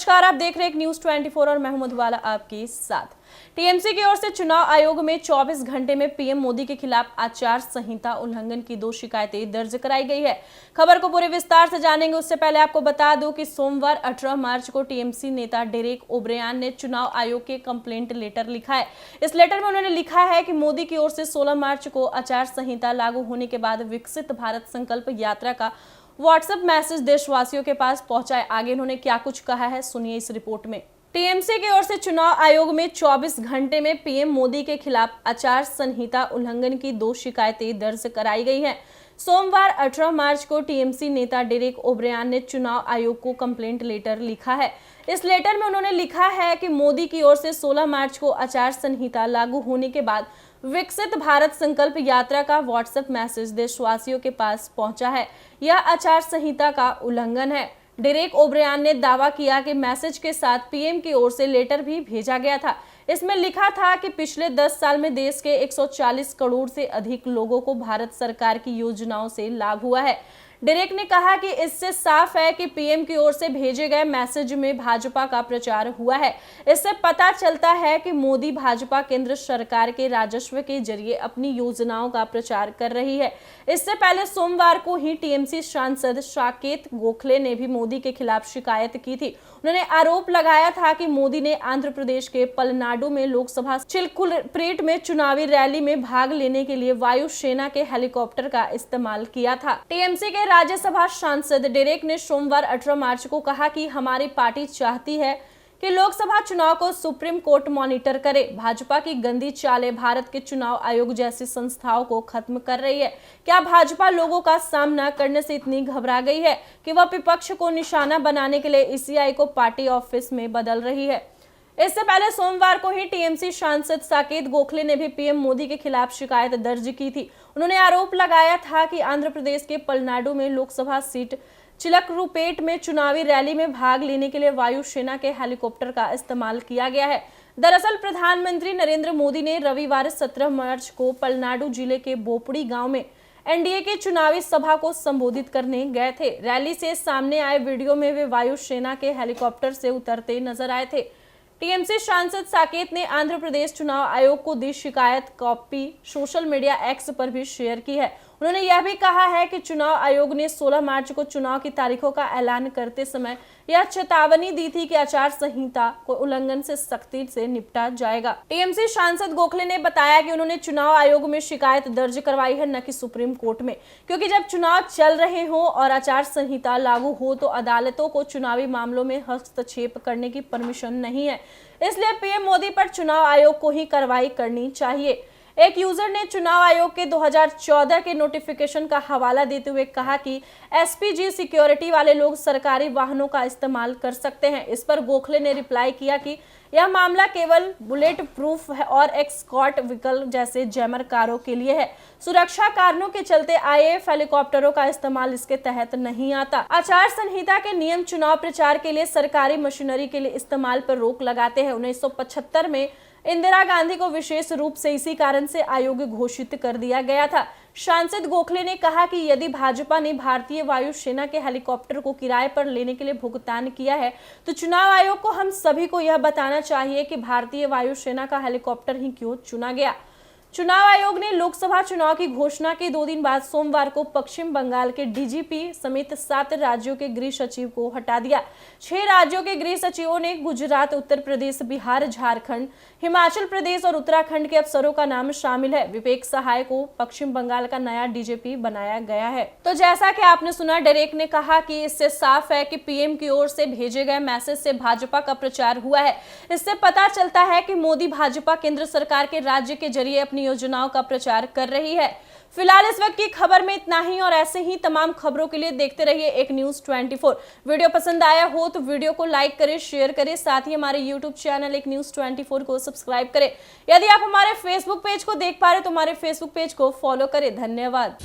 नमस्कार, आप देख रहे हैं न्यूज 24 और मैं हूं मधुबाला आपके साथ। टीएमसी की ओर से चुनाव आयोग में 24 घंटे में पीएम मोदी के खिलाफ आचार संहिता उल्लंघन की 2 शिकायतें दर्ज कराई गई है। खबर को पूरे विस्तार से जानेंगे, उससे पहले आपको बता दूं कि सोमवार 18 मार्च को टीएमसी नेता डेरेक ओब्रेयन ने चुनाव आयोग के कंप्लेंट लेटर लिखा है। इस लेटर में उन्होंने लिखा है कि मोदी की ओर से 16 मार्च को आचार संहिता लागू होने के बाद विकसित भारत संकल्प यात्रा का व्हाट्सएप मैसेज देशवासियों के पास पहुंचा है। आगे उन्होंने क्या कुछ कहा है, सुनिए इस रिपोर्ट में। टीएमसी की ओर से चुनाव आयोग में 24 घंटे में पीएम मोदी के खिलाफ आचार संहिता उल्लंघन की 2 शिकायतें दर्ज कराई गई हैं। सोमवार 18 मार्च को टीएमसी नेता डेरेक ओब्रेयन ने चुनाव आयोग को कंप्लेंट लेटर लिखा है। इस लेटर में उन्होंने लिखा है कि मोदी की ओर से 16 मार्च को आचार संहिता लागू होने के बाद विकसित भारत संकल्प यात्रा का व्हाट्सएप मैसेज देशवासियों के पास पहुंचा है। यह आचार संहिता का उल्लंघन है। डेरेक ओब्रेयन ने दावा किया कि मैसेज के साथ पीएम की ओर से लेटर भी भेजा गया था। इसमें लिखा था कि पिछले 10 साल में देश के 140 करोड़ से अधिक लोगों को भारत सरकार की योजनाओं से लाभ हुआ है। डेरेक ने कहा कि इससे साफ है कि पीएम की ओर से भेजे गए मैसेज में भाजपा का प्रचार हुआ है। इससे पता चलता है कि मोदी भाजपा केंद्र सरकार के राजस्व के जरिए अपनी योजनाओं का प्रचार कर रही है। इससे पहले सोमवार को ही टीएमसी सांसद साकेत गोखले ने भी मोदी के खिलाफ शिकायत की थी। उन्होंने आरोप लगाया था कि मोदी ने आंध्र प्रदेश के पलनाडु में लोकसभा चिलकुलप्रेट में चुनावी रैली में भाग लेने के लिए वायुसेना के हेलीकॉप्टर का इस्तेमाल किया था। टीएमसी के राज्यसभा सांसद डेरेक ने सोमवार 18 मार्च को कहा कि हमारी पार्टी चाहती है कि लोकसभा चुनाव को सुप्रीम कोर्ट मॉनिटर करे। भाजपा की गंदी चालें भारत के चुनाव आयोग जैसी संस्थाओं को खत्म कर रही है। क्या भाजपा लोगों का सामना करने से इतनी घबरा गई है कि वह विपक्ष को निशाना बनाने के लिए ईसीआई को पार्टी ऑफिस में बदल रही है? इससे पहले सोमवार को ही टीएमसी सांसद साकेत गोखले ने भी पीएम मोदी के खिलाफ शिकायत दर्ज की थी। उन्होंने आरोप लगाया था कि आंध्र प्रदेश के पलनाडु में लोकसभा सीट चिलकरुपेट में चुनावी रैली में भाग लेने के लिए वायुसेना के हेलीकॉप्टर का इस्तेमाल किया गया है। दरअसल प्रधानमंत्री नरेंद्र मोदी ने रविवार 17 मार्च को पलनाडु जिले के बोपड़ी गांव में एनडीए के चुनावी सभा को संबोधित करने गए थे। रैली से सामने आए वीडियो में वे वायुसेना के हेलीकॉप्टर से उतरते नजर आए थे। टीएमसी सांसद साकेत ने आंध्र प्रदेश चुनाव आयोग को दी शिकायत कॉपी सोशल मीडिया एक्स पर भी शेयर की है। उन्होंने यह भी कहा है कि चुनाव आयोग ने 16 मार्च को चुनाव की तारीखों का ऐलान करते समय यह चेतावनी दी थी कि आचार संहिता को उल्लंघन से सख्ती से निपटा जाएगा। टीएमसी सांसद गोखले ने बताया कि उन्होंने चुनाव आयोग में शिकायत दर्ज करवाई है, न कि सुप्रीम कोर्ट में, क्योंकि जब चुनाव चल रहे हो और आचार संहिता लागू हो तो अदालतों को चुनावी मामलों में हस्तक्षेप करने की परमिशन नहीं है। इसलिए पीएम मोदी पर चुनाव आयोग को ही कार्रवाई करनी चाहिए। एक यूजर ने चुनाव आयोग के 2014 के नोटिफिकेशन का हवाला देते हुए कहा कि एसपीजी सिक्योरिटी वाले लोग सरकारी वाहनों का इस्तेमाल कर सकते हैं। इस पर गोखले ने रिप्लाई किया कि यह मामला केवल बुलेट प्रूफ है और एस्कॉर्ट व्हीकल जैसे जैमर कारों के लिए है। सुरक्षा कारणों के चलते आईएएफ हेलीकॉप्टरों का इस्तेमाल इसके तहत नहीं आता। आचार संहिता के नियम चुनाव प्रचार के लिए सरकारी मशीनरी के लिए इस्तेमाल पर रोक लगाते हैं। 1975 में इंदिरा गांधी को विशेष रूप से इसी कारण से अयोग्य घोषित कर दिया गया था। सांसद गोखले ने कहा कि यदि भाजपा ने भारतीय वायुसेना के हेलीकॉप्टर को किराए पर लेने के लिए भुगतान किया है तो चुनाव आयोग को हम सभी को यह बताना चाहिए कि भारतीय वायुसेना का हेलीकॉप्टर ही क्यों चुना गया। चुनाव आयोग ने लोकसभा चुनाव की घोषणा के 2 दिन बाद सोमवार को पश्चिम बंगाल के डीजीपी समेत 7 राज्यों के गृह सचिव को हटा दिया। 6 राज्यों के गृह सचिवों ने गुजरात, उत्तर प्रदेश, बिहार, झारखंड, हिमाचल प्रदेश और उत्तराखंड के अफसरों का नाम शामिल है। विवेक सहाय को पश्चिम बंगाल का नया डीजीपी बनाया गया है। तो जैसा कि आपने सुना, डेरेक ने कहा कि इससे साफ है कि पीएम की ओर से भेजे गए मैसेज से भाजपा का प्रचार हुआ है। इससे पता चलता है कि मोदी भाजपा केंद्र सरकार के राज्य के जरिए अपनी योजनाओं का प्रचार कर रही है। फिलहाल इस वक्त की खबर में इतना ही और ऐसे ही तमाम खबरों के लिए देखते रहिए एक न्यूज 24। वीडियो पसंद आया हो तो वीडियो को लाइक करें, शेयर करें, साथ ही हमारे यूट्यूब चैनल एक न्यूज 24 को सब्सक्राइब करें। यदि आप हमारे फेसबुक पेज को देख पा रहे तो हमारे फेसबुक पेज को फॉलो करें। धन्यवाद।